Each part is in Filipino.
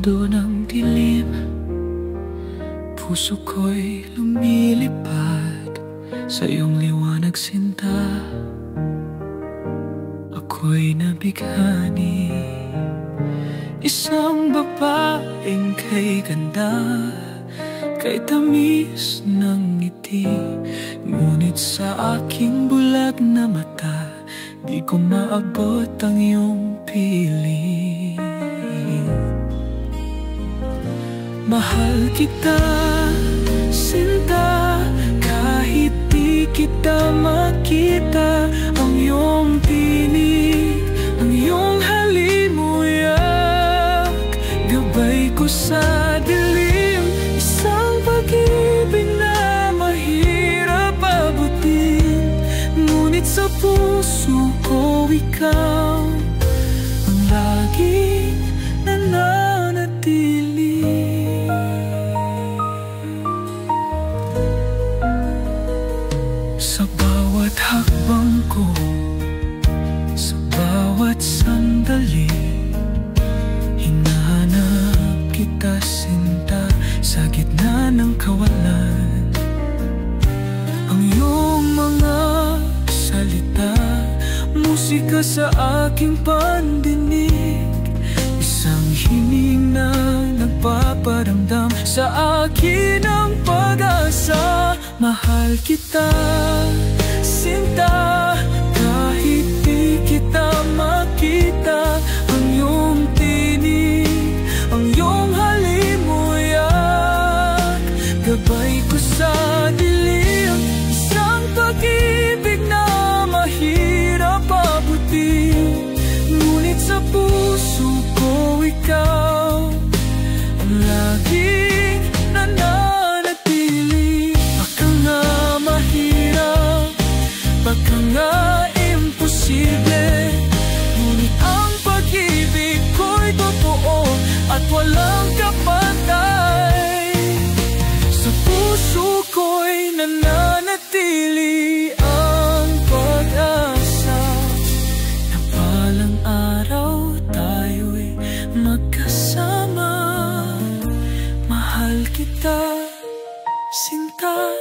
mundo ng dilim, puso ko'y lumilipad sa iyong liwanag, sinta. Ako'y nabighani, isang babaeng kay ganda, kay tamis ng ngiti. Ngunit sa aking bulag na mata, di ko maabot ang iyong piling. Mahal kita, sinta, kahit di kita makita. Ang iyong tinig, ang iyong halimuyak, gabay ko sa dilim. Isang pag-ibig na mahirap abutin, ngunit sa puso ko ikaw ang laging nananatili. Sa bawat hakbang ko, sa bawat sandali, hinahanap kita, sinta, sa gitna ng kawalan. Ang iyong mga salita, musika sa aking pandinig, isang hiling na nagpaparamdam sa akin ng pag-asa. Mahal kita, sinta, kahit di kita makita. Ang iyong tinig, ang iyong halimuyak, gabay ko sa dilim. Isang pag-ibig na mahirap abutin, ngunit sa puso ko ikaw ang laging nananatili. Baka nga mahirap, baka nga imposible, ngunit ang pag-ibig ko'y totoo at walang kapantay. Sa puso ko'y nananatili ang pag-asa na balang araw tayo'y magkasama. Mahal kita, sinta,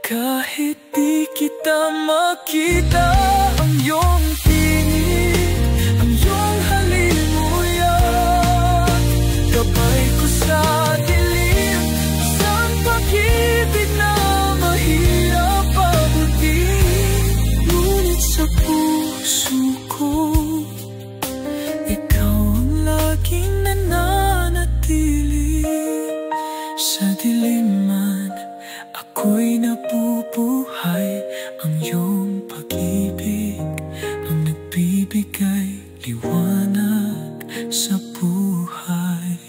kahit di kita makita. Ang iyong tinig, ang iyong halimuyak, gabay ko sa dilim. Isang pag-ibig na mahirap abutin, ngunit sa puso ko ikaw ang laging nananatili. Sa dilim man ako'y nabubuhay, ang iyong pag-ibig ang nagbibigay liwanag sa buhay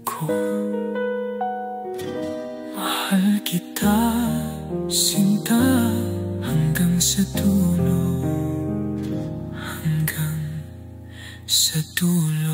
ko. Mahal kita, sinta, hanggang sa dulo, hanggang sa dulo.